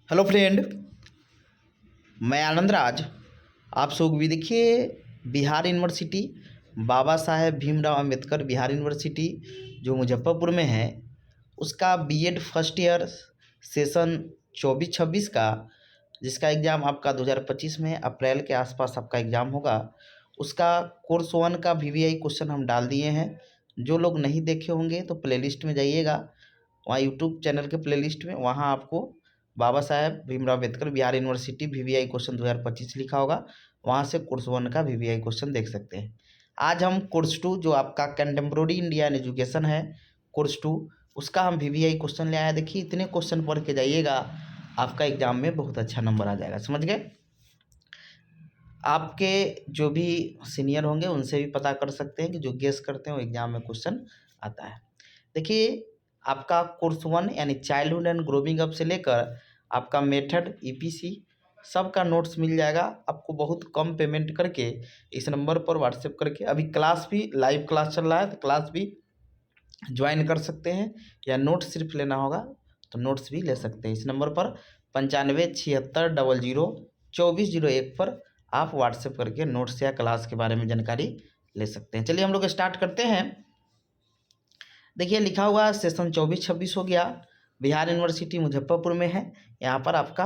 Hello friend, मैं आनंद राज। आप सब भी देखिए, बिहार यूनिवर्सिटी बाबा साहेब भीमराव अंबेडकर बिहार यूनिवर्सिटी जो मुजफ्फरपुर में है, उसका बीएड फर्स्ट ईयर सेशन 24-26 का, जिसका एग्ज़ाम आपका 2025 में अप्रैल के आसपास आपका एग्ज़ाम होगा, उसका कोर्स 1 का वीवीआई क्वेश्चन हम डाल दिए हैं। जो लोग नहीं देखे होंगे तो प्लेलिस्ट में जाइएगा, वहाँ यूट्यूब चैनल के प्लेलिस्ट में, वहाँ आपको Baba Saheb Bhimrao Ambedkar Bihar university VVI question 2025 लिखा होगा, वहाँ से कोर्स 1 का वीवीआई क्वेश्चन देख सकते हैं। आज हम कोर्स 2 जो आपका कंटेम्प्रोरी इंडिया एंड एजुकेशन है, कोर्स 2 उसका हम वीवीआई क्वेश्चन ले आए। देखिए, इतने क्वेश्चन पढ़ के जाइएगा, आपका एग्जाम में बहुत अच्छा नंबर आ जाएगा। समझ गए? आपके जो भी सीनियर होंगे उनसे भी पता कर सकते हैं कि जो गेस करते हैं वो एग्जाम में क्वेश्चन आता है। देखिए, आपका कोर्स 1 यानी चाइल्डहुड एंड ग्रोविंग अप से लेकर आपका मेथड ईपीसी सब का नोट्स मिल जाएगा आपको बहुत कम पेमेंट करके। इस नंबर पर व्हाट्सएप करके अभी क्लास भी लाइव क्लास चल रहा है, तो क्लास भी ज्वाइन कर सकते हैं, या नोट्स सिर्फ लेना होगा तो नोट्स भी ले सकते हैं। इस नंबर पर 9576002401 पर आप व्हाट्सएप करके नोट्स या क्लास के बारे में जानकारी ले सकते हैं। चलिए हम लोग स्टार्ट करते हैं। देखिए, लिखा हुआ सेशन 24-26 हो गया, बिहार यूनिवर्सिटी मुजफ्फरपुर में है। यहाँ पर आपका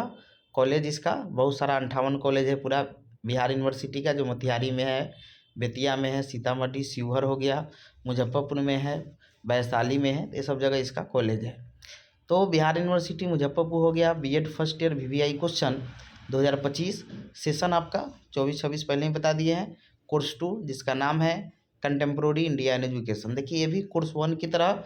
कॉलेज, इसका बहुत सारा 58 कॉलेज है पूरा बिहार यूनिवर्सिटी का, जो मोतिहारी में है, बेतिया में है, सीतामढ़ी, शिवहर हो गया, मुजफ्फरपुर में है, वैशाली में है, ये सब जगह इसका कॉलेज है। तो बिहार यूनिवर्सिटी मुजफ्फरपुर हो गया। BEd first year VVI question 2025 session आपका 24-26 पहले ही बता दिए हैं। कोर्स 2 जिसका नाम है कंटेम्प्रोरी इंडिया एंड एजुकेशन। देखिए, ये भी कोर्स 1 की तरह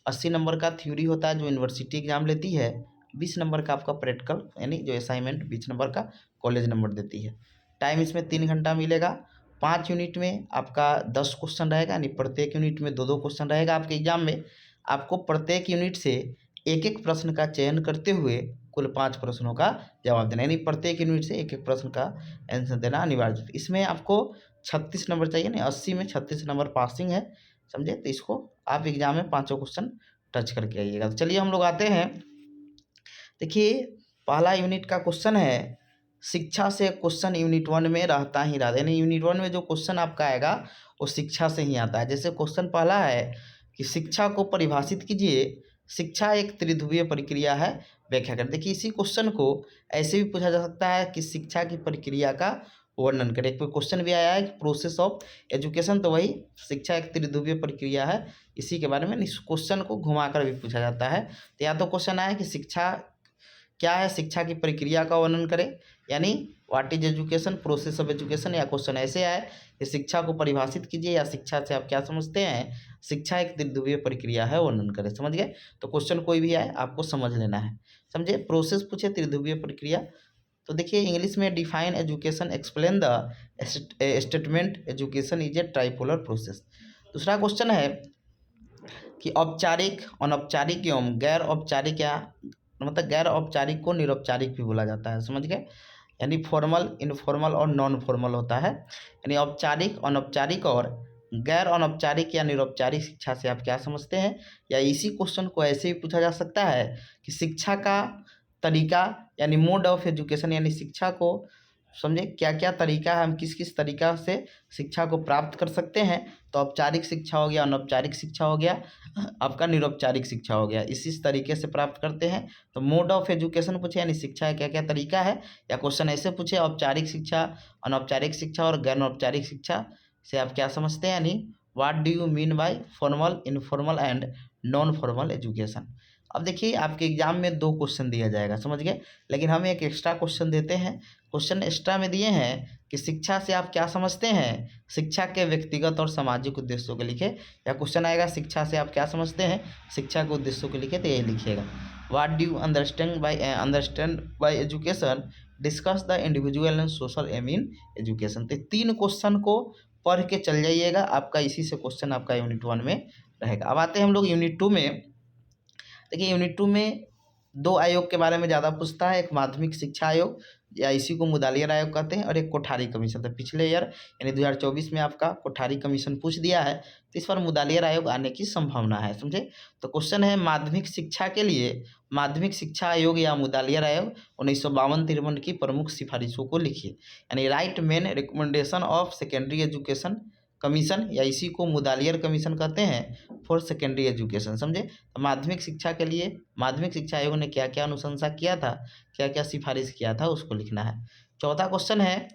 80 नंबर का थ्योरी होता है जो यूनिवर्सिटी एग्जाम लेती है, 20 नंबर का आपका प्रैक्टिकल यानी जो असाइनमेंट 20 नंबर का कॉलेज नंबर देती है। टाइम इसमें 3 घंटा मिलेगा। 5 यूनिट में आपका 10 क्वेश्चन रहेगा, यानी प्रत्येक यूनिट में 2-2 क्वेश्चन रहेगा। आपके एग्जाम में आपको प्रत्येक यूनिट से एक प्रश्न का चयन करते हुए कुल 5 प्रश्नों का जवाब देना, यानी प्रत्येक यूनिट से एक प्रश्न का आंसर देना अनिवार्य है। इसमें आपको 36 नंबर चाहिए, नहीं 80 में 36 नंबर पासिंग है, समझे? तो इसको आप एग्जाम में 5 क्वेश्चन टच करके आइएगा। तो चलिए हम लोग आते हैं। देखिए, पहला यूनिट का क्वेश्चन है, शिक्षा से क्वेश्चन यूनिट 1 में रहता ही रहता, यानी यूनिट 1 में जो क्वेश्चन आपका आएगा वो शिक्षा से ही आता है। जैसे क्वेश्चन पहला है कि शिक्षा को परिभाषित कीजिए। शिक्षा एक त्रिध्रुवीय प्रक्रिया है, व्याख्या करें। देखिए, इसी क्वेश्चन को ऐसे भी पूछा जा सकता है कि शिक्षा की प्रक्रिया का वर्णन करें। कोई क्वेश्चन भी आया है प्रोसेस ऑफ एजुकेशन, तो वही शिक्षा एक त्रिध्रुवीय प्रक्रिया है, इसी के बारे में इस क्वेश्चन को घुमाकर भी पूछा जाता है। तो या तो क्वेश्चन आया कि शिक्षा क्या है, शिक्षा की प्रक्रिया का वर्णन करें, यानी what is education, process of education, या क्वेश्चन ऐसे आए कि शिक्षा को परिभाषित कीजिए, या शिक्षा से आप क्या समझते हैं, शिक्षा एक त्रिध्रुवीय प्रक्रिया है, वर्णन करें। समझ गए? तो क्वेश्चन कोई भी आए आपको समझ लेना है। समझे? प्रोसेस पूछे, त्रिध्रुवीय प्रक्रिया। तो देखिए, इंग्लिश में define education, explain the statement education is a tripolar process. दूसरा क्वेश्चन है कि औपचारिक, अनौपचारिक एवं गैर औपचारिक, या मतलब गैर औपचारिक को निरौपचारिक भी बोला जाता है। समझ गए? यानी फॉर्मल, इनफॉर्मल और नॉन फॉर्मल होता है। यानी औपचारिक, अनौपचारिक और गैर अनौपचारिक या निरौपचारिक शिक्षा से आप क्या समझते हैं। या इसी क्वेश्चन को ऐसे भी पूछा जा सकता है कि शिक्षा का तरीका, यानी मोड ऑफ एजुकेशन, यानी शिक्षा को समझे क्या क्या तरीका है, हम किस किस तरीका से शिक्षा को प्राप्त कर सकते हैं। तो औपचारिक शिक्षा हो गया, अनौपचारिक शिक्षा हो गया, आपका निरौपचारिक शिक्षा हो गया, इस तरीके से प्राप्त करते हैं। तो मोड ऑफ एजुकेशन पूछे, यानी शिक्षा का क्या क्या तरीका है, या क्वेश्चन ऐसे पूछे औपचारिक शिक्षा, अनौपचारिक शिक्षा और गैर औपचारिक शिक्षा से आप क्या समझते हैं, यानी what do you mean by formal, informal and non formal education. अब देखिए, आपके एग्जाम में 2 क्वेश्चन दिया जाएगा, समझ गए? लेकिन हम एक एक्स्ट्रा क्वेश्चन देते हैं। क्वेश्चन एक्स्ट्रा में दिए हैं कि शिक्षा से आप क्या समझते हैं, शिक्षा के व्यक्तिगत और सामाजिक उद्देश्यों को लिखे। या क्वेश्चन आएगा शिक्षा से आप क्या समझते हैं, शिक्षा के उद्देश्यों को लिखे, तो ये लिखिएगा। What do you understand by education, discuss the individual and social aim in education. तो 3 क्वेश्चन को पढ़ के चल जाइएगा, आपका इसी से क्वेश्चन आपका यूनिट 1 में रहेगा। अब आते हैं हम लोग यूनिट 2 में। देखिए, यूनिट 2 में दो आयोग के बारे में ज़्यादा पूछता है, एक माध्यमिक शिक्षा आयोग या इसी को मुदालियर आयोग कहते हैं, और एक कोठारी कमीशन। तो पिछले ईयर यानी 2024 में आपका कोठारी कमीशन पूछ दिया है, तो इस पर मुदालियर आयोग आने की संभावना है, समझे। तो क्वेश्चन है माध्यमिक शिक्षा के लिए माध्यमिक शिक्षा आयोग या मुदालियर आयोग 1952-53 की प्रमुख सिफारिशों को लिखिए, यानी right main recommendation of secondary education commission या इसी को मुदालियर कमीशन कहते हैं फॉर सेकेंडरी एजुकेशन, समझे। तो माध्यमिक शिक्षा के लिए माध्यमिक शिक्षा आयोग ने क्या क्या अनुशंसा किया था, क्या क्या सिफारिश किया था, उसको लिखना है। चौथा क्वेश्चन है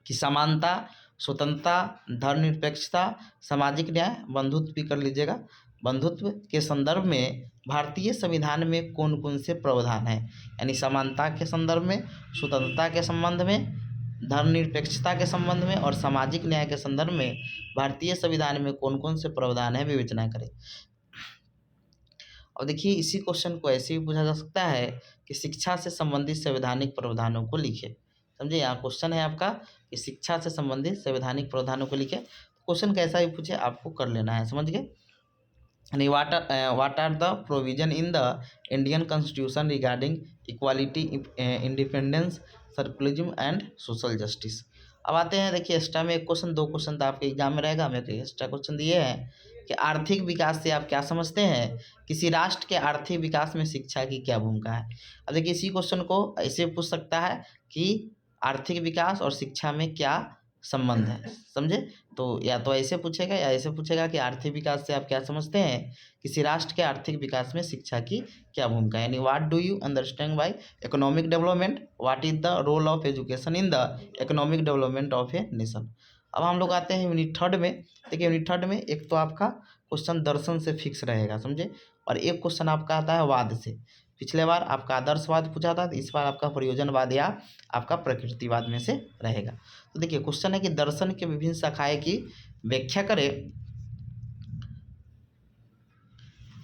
कि समानता, स्वतंत्रता, धर्मनिरपेक्षता, सामाजिक न्याय, बंधुत्व भी कर लीजिएगा, बंधुत्व के संदर्भ में भारतीय संविधान में कौन कौन से प्रावधान हैं, यानी समानता के संदर्भ में, स्वतंत्रता के संबंध में, धर्मनिरपेक्षता के संबंध में और सामाजिक न्याय के संदर्भ में भारतीय संविधान में कौन कौन से प्रावधान है, विवेचना करें। और देखिए इसी क्वेश्चन को ऐसे भी पूछा जा सकता है कि शिक्षा से संबंधित संवैधानिक प्रावधानों को लिखे, समझे। यहाँ क्वेश्चन है आपका कि शिक्षा से संबंधित संवैधानिक प्रावधानों को लिखे। क्वेश्चन कैसा भी पूछे आपको कर लेना है, समझ गए। यानी what are the provision in the Indian constitution regarding equality, independence, secularism and social justice. अब आते हैं, देखिए एक्स्ट्रा में एक क्वेश्चन, दो क्वेश्चन तो आपके एग्जाम में रहेगा, मेरे एक्स्ट्रा क्वेश्चन दिए हैं कि आर्थिक विकास से आप क्या समझते हैं, किसी राष्ट्र के आर्थिक विकास में शिक्षा की क्या भूमिका है। अब देखिए इसी क्वेश्चन को ऐसे पूछ सकता है कि आर्थिक विकास और शिक्षा में क्या संबंध है, समझे। तो या तो ऐसे पूछेगा या ऐसे पूछेगा कि आर्थिक विकास से आप क्या समझते हैं, किसी राष्ट्र के आर्थिक विकास में शिक्षा की क्या भूमिका है, यानी what do you understand by economic development, what is the role of education in the economic development of a nation. अब हम लोग आते हैं यूनिट थर्ड में। देखिए यूनिट थर्ड में एक तो आपका क्वेश्चन दर्शन से फिक्स रहेगा, समझे, और एक क्वेश्चन आपका आता है वाद से। पिछले बार आपका आदर्शवाद पूछा था, तो इस बार आपका प्रयोजनवाद या आपका प्रकृतिवाद में से रहेगा। तो देखिए क्वेश्चन है कि दर्शन के विभिन्न शाखाएं की व्याख्या करें,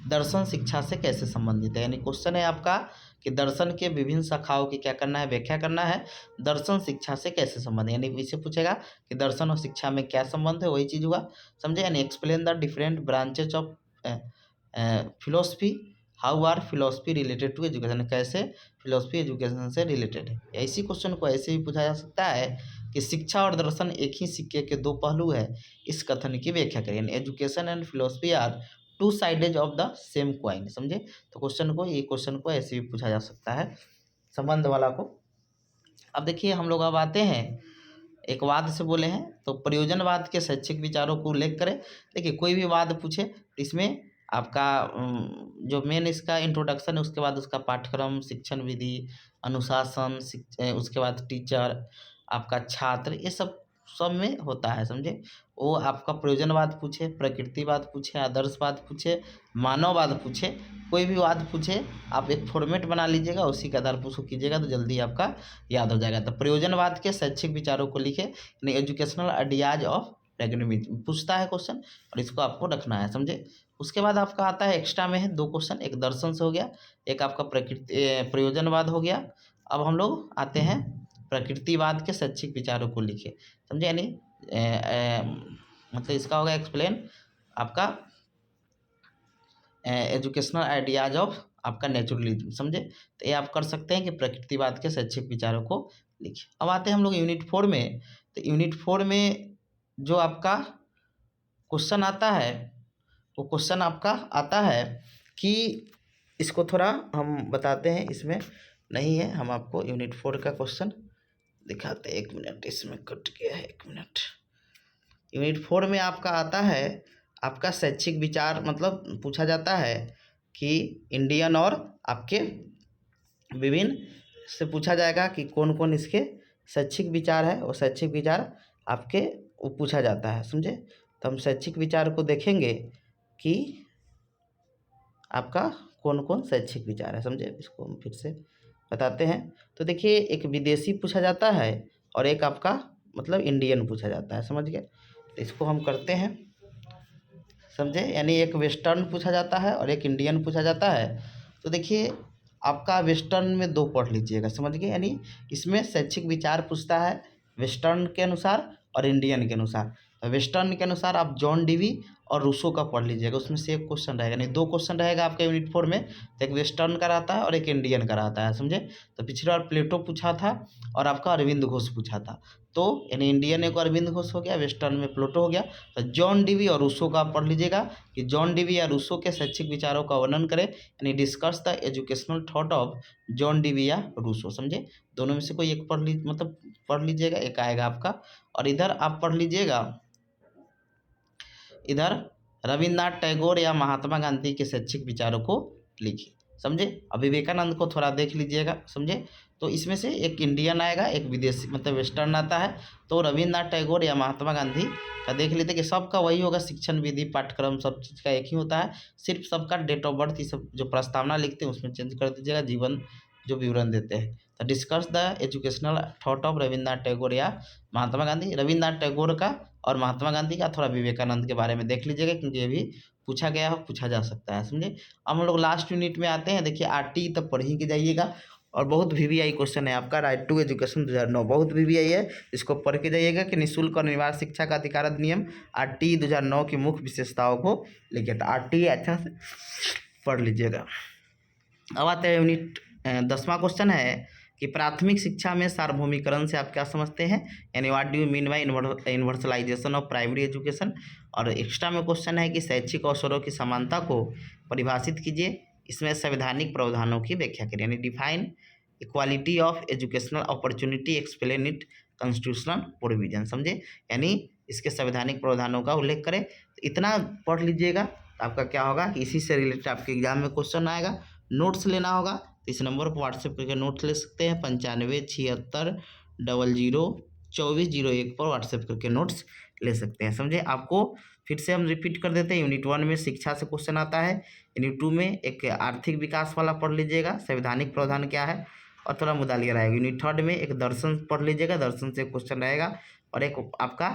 दर्शन शिक्षा से कैसे संबंधित है। यानी क्वेश्चन है आपका कि दर्शन के विभिन्न शाखाओं की क्या करना है, व्याख्या करना है, दर्शन शिक्षा से कैसे संबंध है। यानी इसे पूछेगा कि दर्शन और शिक्षा में क्या संबंध है, वही चीज़ हुआ, समझे। यानी explain the different branches of philosophy, how are philosophy related to education, कैसे फिलोसफी एजुकेशन से रिलेटेड है। इसी क्वेश्चन को ऐसे भी पूछा जा सकता है कि शिक्षा और दर्शन एक ही सिक्के के दो पहलू है, इस कथन की व्याख्या करें। यानी education and philosophy are two sides of the same coin, समझे। तो क्वेश्चन को ऐसे भी पूछा जा सकता है, संबंध वाला को। अब देखिए हम लोग अब आते हैं, एक वाद से बोले हैं, तो प्रयोजनवाद के शैक्षिक विचारों को उल्लेख करें। देखिए कोई भी वाद पूछे इसमें आपका जो मेन इसका इंट्रोडक्शन है, उसके बाद उसका पाठ्यक्रम, शिक्षण विधि, अनुशासन, उसके बाद टीचर, आपका छात्र, ये सब में होता है, समझे। वो आपका प्रयोजनवाद पूछे, प्रकृतिवाद पूछे, आदर्शवाद पूछे, मानववाद पूछे, कोई भी वाद पूछे, आप एक फॉर्मेट बना लीजिएगा, उसी के आधार पर उसको कीजिएगा तो जल्दी आपका याद हो जाएगा। तो प्रयोजनवाद के शैक्षिक विचारों को लिखे, यानी एजुकेशनल आइडियाज ऑफ प्रैग्मेटिज्म पूछता है क्वेश्चन, और इसको आपको रखना है, समझे। उसके बाद आपका आता है एक्स्ट्रा में है दो क्वेश्चन, एक दर्शन से हो गया, एक आपका प्रयोजनवाद हो गया। अब हम लोग आते हैं प्रकृतिवाद के शैक्षिक विचारों को लिखे, समझे। यानी मतलब इसका होगा एक्सप्लेन आपका एजुकेशनल आइडियाज ऑफ आपका नेचुरलिज्म, समझे। तो ये आप कर सकते हैं कि प्रकृतिवाद के शैक्षिक विचारों को लिखे। अब आते हैं हम लोग यूनिट 4 में। तो यूनिट 4 में जो आपका क्वेश्चन आता है, वो क्वेश्चन आपका आता है कि इसको थोड़ा हम बताते हैं, इसमें नहीं है, हम आपको यूनिट 4 का क्वेश्चन दिखाते हैं। 1 मिनट, इसमें कट गया है, 1 मिनट। यूनिट 4 में आपका आता है आपका शैक्षिक विचार, मतलब पूछा जाता है कि इंडियन और आपके विभिन्न से पूछा जाएगा कि कौन कौन इसके शैक्षिक विचार है, और शैक्षिक विचार आपके वो पूछा जाता है, समझे। तो हम शैक्षिक विचार को देखेंगे कि आपका कौन कौन शैक्षिक विचार है, समझे। इसको हम फिर से बताते हैं। तो देखिए एक विदेशी पूछा जाता है और एक आपका मतलब इंडियन पूछा जाता है, समझ गए। तो इसको हम करते हैं, समझे। यानी एक वेस्टर्न पूछा जाता है और एक इंडियन पूछा जाता है। तो देखिए आपका वेस्टर्न में दो पढ़ लीजिएगा, समझ गए। यानी इसमें शैक्षिक विचार पूछता है वेस्टर्न के अनुसार और इंडियन के अनुसार। वेस्टर्न के अनुसार आप जॉन डीवी और रूसो का पढ़ लीजिएगा, उसमें से एक क्वेश्चन रहेगा, नहीं 2 क्वेश्चन रहेगा आपका यूनिट 4 में। तो एक वेस्टर्न का रहता है और एक इंडियन का रहता है, समझे। तो पिछली बार प्लेटो पूछा था और आपका अरविंद घोष पूछा था, तो यानी इंडियन एक अरविंद घोष हो गया, वेस्टर्न में प्लेटो हो गया। तो जॉन डीवी और रूसो का आप पढ़ लीजिएगा कि जॉन डीवी या रूसो के शैक्षिक विचारों का वर्णन करें, यानी discuss the educational thought of John Dewey या रूसो, समझे। दोनों में से कोई एक पढ़ लीजिए, मतलब पढ़ लीजिएगा, एक आएगा आपका। और इधर आप पढ़ लीजिएगा, इधर रविन्द्रनाथ टैगोर या महात्मा गांधी के शैक्षिक विचारों को लिखिए, समझे। अब विवेकानंद को थोड़ा देख लीजिएगा, समझे। तो इसमें से एक इंडियन आएगा, एक विदेशी मतलब वेस्टर्न आता है। तो रविन्द्रनाथ टैगोर या महात्मा गांधी का देख लेते कि सबका वही होगा, शिक्षण विधि पाठ्यक्रम सब चीज़ का एक ही होता है, सिर्फ सबका डेट ऑफ बर्थ, ये सब जो प्रस्तावना लिखते हैं उसमें चेंज कर दीजिएगा, जीवन जो विवरण देते हैं। तो discuss the educational thought of Rabindranath Tagore या महात्मा गांधी, रविन्द्रनाथ टैगोर का और महात्मा गांधी का, थोड़ा विवेकानंद के बारे में देख लीजिएगा क्योंकि ये भी पूछा गया है, पूछा जा सकता है, समझे। अब हम लोग लास्ट यूनिट में आते हैं। देखिए आरटी तब पढ़ ही के जाइएगा, और बहुत वीवीआई क्वेश्चन है आपका, राइट टू एजुकेशन 2009 बहुत वीवीआई है, इसको पढ़ के जाइएगा कि निःशुल्क और अनिवार्य शिक्षा का अधिकार अधिनियम आरटी 2009 की मुख्य विशेषताओं को लिखिए। तो आरटी अच्छा से पढ़ लीजिएगा। अब आते हैं यूनिट 10वां क्वेश्चन है कि प्राथमिक शिक्षा में सार्वभौमिकरण से आप क्या समझते हैं, यानी what do you mean by universalization of primary education. और एक्स्ट्रा में क्वेश्चन है कि शैक्षिक अवसरों की समानता को परिभाषित कीजिए, इसमें संवैधानिक प्रावधानों की व्याख्या करें, यानी define equality of educational opportunity, explain it constitutional provision, समझे। यानी इसके संवैधानिक प्रावधानों का उल्लेख करें। तो इतना पढ़ लीजिएगा, तो आपका क्या होगा कि इसी से रिलेटेड आपके एग्जाम में क्वेश्चन आएगा। नोट्स लेना होगा तो इस नंबर पर व्हाट्सएप करके नोट्स ले सकते हैं, 9576002401 पर व्हाट्सएप करके नोट्स ले सकते हैं, समझे। आपको फिर से हम रिपीट कर देते हैं, यूनिट 1 में शिक्षा से क्वेश्चन आता है, यूनिट 2 में एक आर्थिक विकास वाला पढ़ लीजिएगा, संवैधानिक प्रावधान क्या है, और थोड़ा मुद्दा रहेगा। यूनिट 3 में एक दर्शन पढ़ लीजिएगा, दर्शन से क्वेश्चन रहेगा, और एक आपका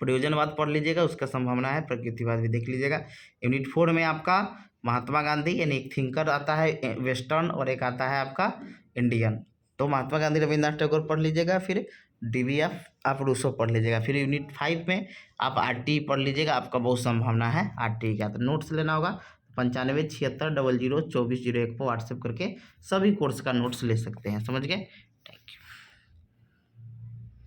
प्रयोजनवाद पढ़ लीजिएगा, उसका संभावना है, प्रकृतिवाद भी देख लीजिएगा। यूनिट 4 में आपका महात्मा गांधी यानी एक थिंकर आता है वेस्टर्न, और एक आता है आपका इंडियन। तो महात्मा गांधी रविन्द्रनाथ टैगोर पढ़ लीजिएगा, फिर डीवीएफ आप रूसो पढ़ लीजिएगा। फिर यूनिट 5 में आप आरटी पढ़ लीजिएगा, आपका बहुत संभावना है आरटी का। तो नोट्स लेना होगा 9576002401 पर व्हाट्सएप करके सभी कोर्स का नोट्स ले सकते हैं, समझ गए। Thank you.